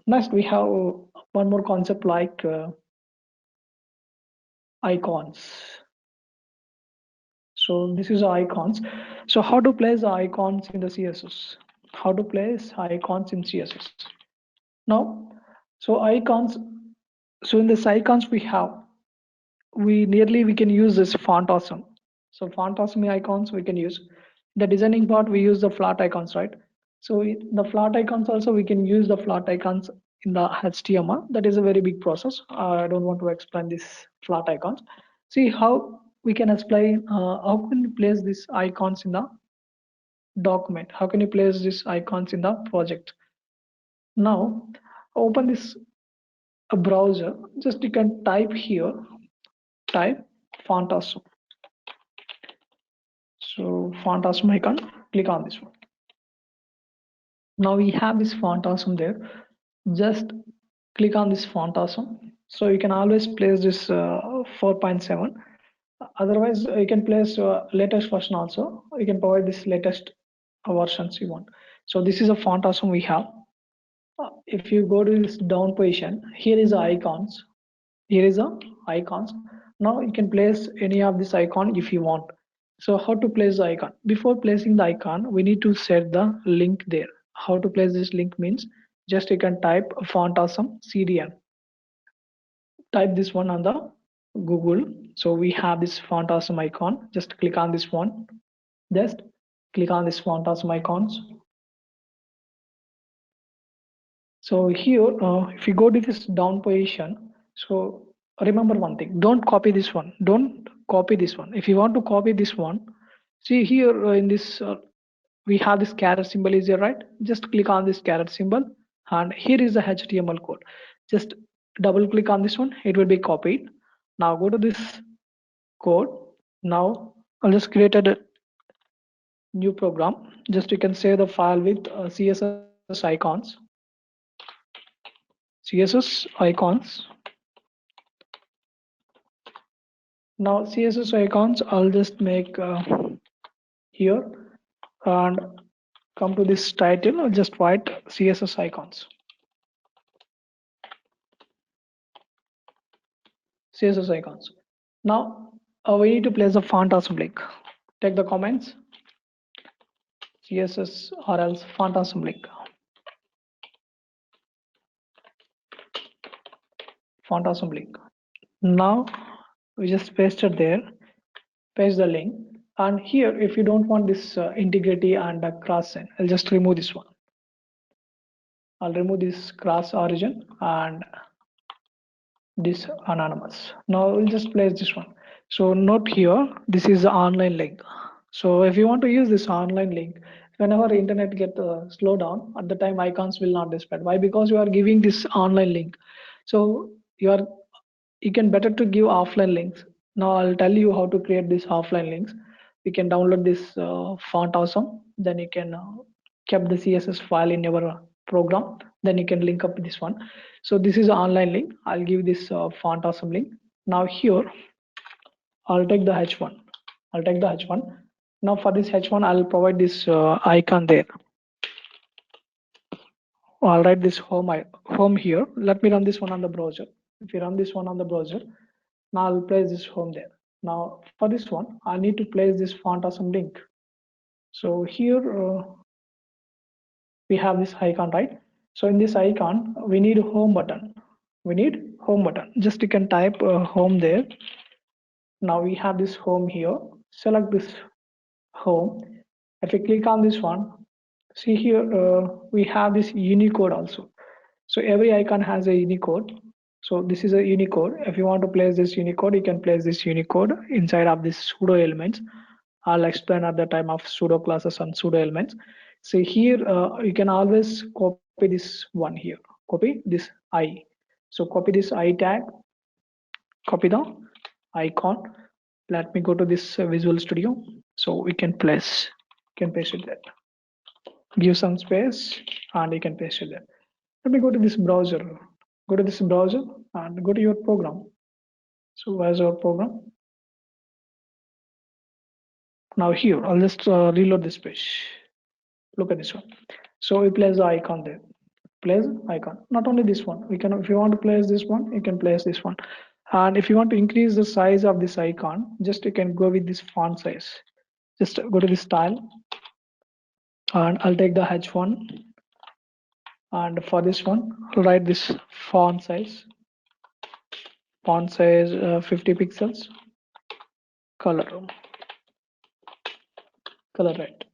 Next, we have one more concept like icons. So this is icons. So how to place the icons in the CSS? How to place icons in CSS? Now, so icons. So in this icons we can use this font awesome. So font awesome icons we can use. The designing part we use the flat icons, right? So the flat icons also we can use the flat icons in the HTML. That is a very big process. I don't want to explain this flat icons. See how we can explain how can we place these icons in the document. How can you place these icons in the project? Now open this a browser. Just you can type here. Type font awesome. So font awesome icon, click on this one. Now we have this font awesome there. Just click on this font awesome. So you can always place this 4.7. Otherwise, you can place latest version also. You can provide this latest versions you want. So this is a font awesome we have. If you go to this down position, here is the icons. Here is the icons. Now you can place any of this icon if you want. So how to place the icon? Before placing the icon, we need to set the link there. How to place this link means just you can type font awesome CDN. Type this one on the Google. So we have this font awesome icon. Just click on this one. Just click on this font awesome icons. So here, if you go to this down position, so remember one thing, don't copy this one. Don't copy this one. If you want to copy this one, see here in this, we have this caret symbol is here, right? Just click on this caret symbol and here is the HTML code. Just double click on this one, it will be copied. Now go to this code. Now I'll just created a new program. Just you can save the file with CSS icons. CSS icons. Now CSS icons, I'll just make here and come to this title. I'll just write CSS icons. CSS icons. Now we need to place the font awesome link. Take the comments. CSS or else font awesome link. Font awesome link. Now we just pasted there. Paste the link. And here, if you don't want this integrity and cross sign, I'll just remove this one. I'll remove this cross origin and this anonymous. Now we'll just place this one. So note here, this is the online link. So if you want to use this online link, whenever internet get slow down, at the time icons will not display. Why? Because you are giving this online link. So you can better to give offline links. Now I'll tell you how to create these offline links. You can download this font awesome. Then you can keep the CSS file in your program. Then you can link up this one. So this is an online link. I'll give this font awesome link. Now here, I'll take the H1. I'll take the H1. Now for this H1, I'll provide this icon there. I'll write this home here. Let me run this one on the browser. If you run this one on the browser, now I'll place this home there. Now for this one, I need to place this font awesome link. So here we have this icon, right? So in this icon, we need a home button. We need home button. Just you can type home there. Now we have this home here. Select this home. If you click on this one, see here we have this Unicode also. So every icon has a Unicode. So this is a Unicode. If you want to place this Unicode, you can place this Unicode inside of this pseudo elements. I'll explain at the time of pseudo classes and pseudo elements. So here you can always copy this one here. Copy this I. So copy this I tag. Copy the icon. Let me go to this Visual Studio. So we can place. Can paste it there. Give some space and you can paste it there. Let me go to this browser. Go to this browser and go to your program. So where's your program? Now here, I'll just reload this page. Look at this one. So we place the icon there. place icon. Not only this one, we can, if you want to place this one, you can place this one. And if you want to increase the size of this icon, just you can go with this font size. Just go to the style, and I'll take the H1, and for this one I'll write this font size 50 pixels, color red.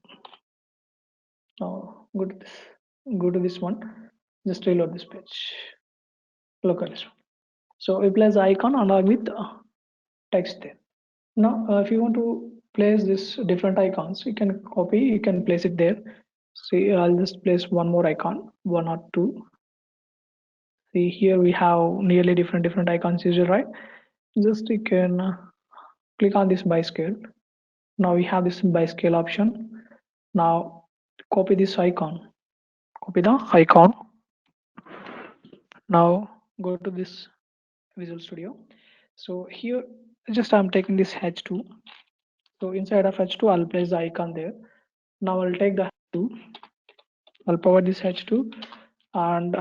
Now go to this one, just reload this page. Look at this one. So we place the icon along with text there. Now if you want to place this different icons, you can copy, you can place it there. See, I'll just place one more icon, one or two. See, here we have nearly different icons usually, right? Just you can click on this by scale. Now we have this by scale option. Now copy this icon, copy the icon. Now go to this Visual Studio. So here just I'm taking this H2. So inside of H2 I'll place the icon there. Now I'll take the H2, I'll provide this H2, and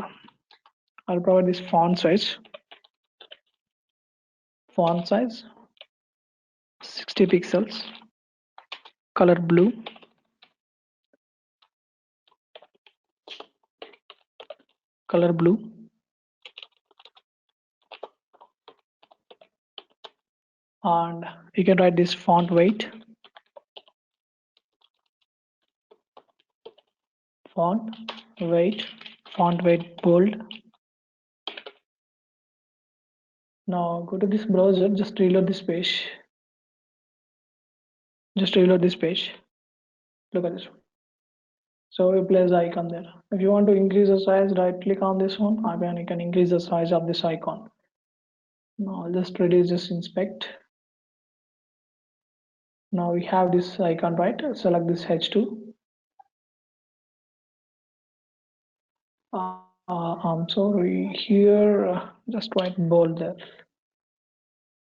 I'll provide this font size 60 pixels, color blue, color blue, and you can write this font weight font weight bold. Now go to this browser, just reload this page, look at this one. So we place the icon there. If you want to increase the size, right click on this one, and you can increase the size of this icon. Now I'll just reduce this inspect. Now we have this icon, right? Select this H2. I'm sorry, here just write bold there.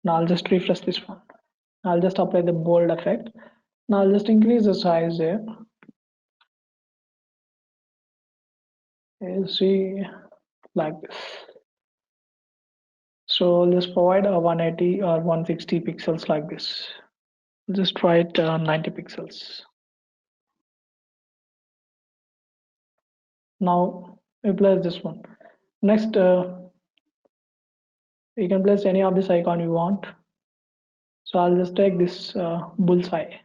Now I'll just refresh this one. I'll just apply the bold effect. Now I'll just increase the size there. You see, like this. So I'll just provide a 180 or 160 pixels like this. Just try it 90 pixels. Now we place this one. Next, you can place any of this icon you want. So I'll just take this bullseye.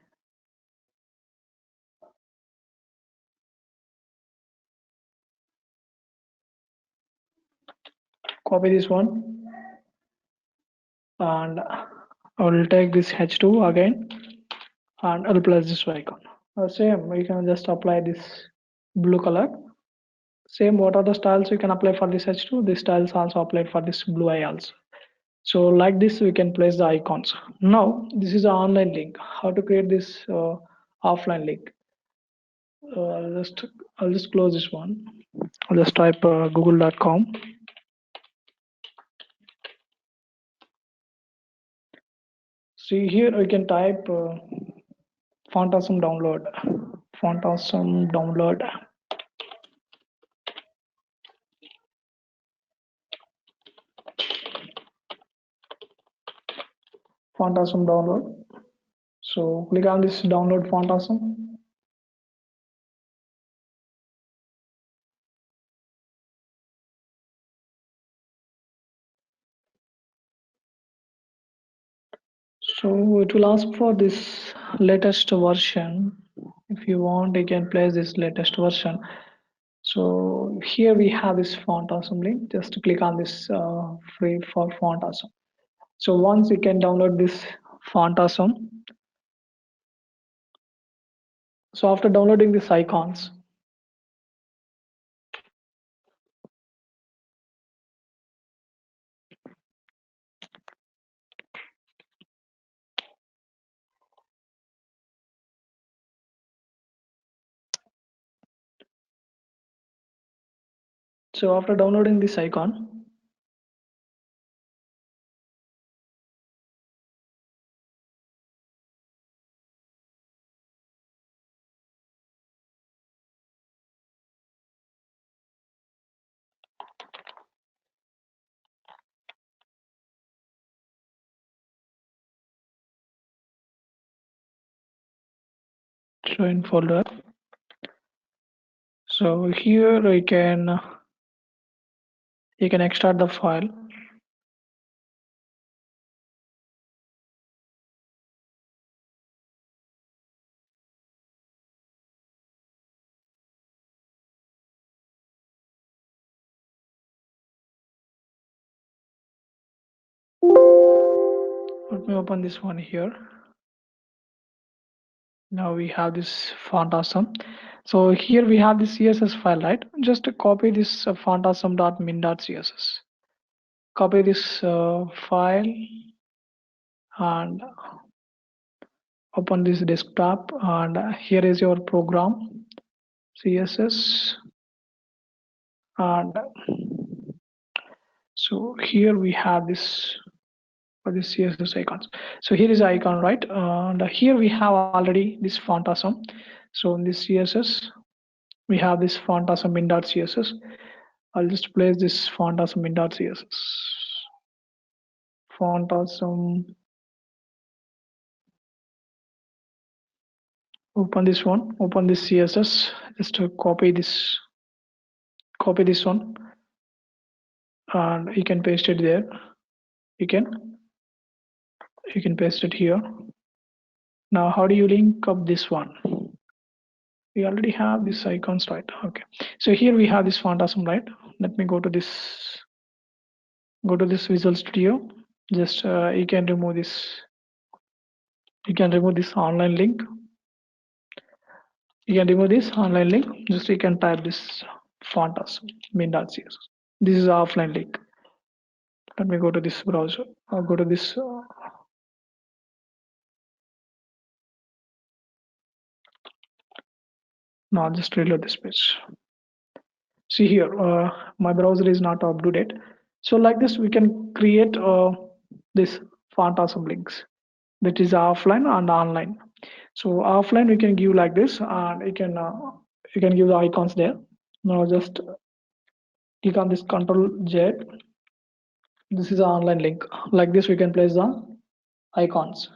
Copy this one, and I will take this H2 again, and I'll place this icon. Same, we can just apply this blue color. Same, what are the styles we can apply for this H2? These styles also applied for this blue eye also. So like this, we can place the icons. Now, this is an online link. How to create this offline link? I'll just close this one. I'll just type google.com. See here we can type font awesome download. Font awesome download. Font awesome download. So click on this download font awesome. So it will ask for this latest version. If you want, you can place this latest version. So here we have this font awesome link. Just click on this free for font awesome. So once you can download this font awesome. So after downloading these icons, so after downloading this icon, show in folder. So here you can extract the file. Let me open this one here. Now we have this font awesome. So here we have this CSS file, right? Just copy this fontawesome.min.css. Copy this file and open this desktop, and here is your program CSS. And so here we have this for the CSS icons. So here is the icon, right? And here we have already this font awesome. So in this CSS we have this font awesome min.css. I'll just place this font awesome min.css. Font awesome. Open this one. Open this CSS. Just to copy this. Copy this one, and you can paste it there. You can you can paste it here. Now, how do you link up this one? We already have this icons, right? Okay. So here we have this font awesome, right? Let me go to this Visual Studio. Just you can remove this. You can remove this online link. You can remove this online link. Just you can type this font awesome min.css. This is offline link. Let me go to this browser. I'll go to this. Now I'll just reload this page. See here, my browser is not up to date. So like this, we can create this font awesome links. That is offline and online. So offline we can give like this, and you can give the icons there. Now just click on this Control Z. This is an online link. Like this, we can place the icons.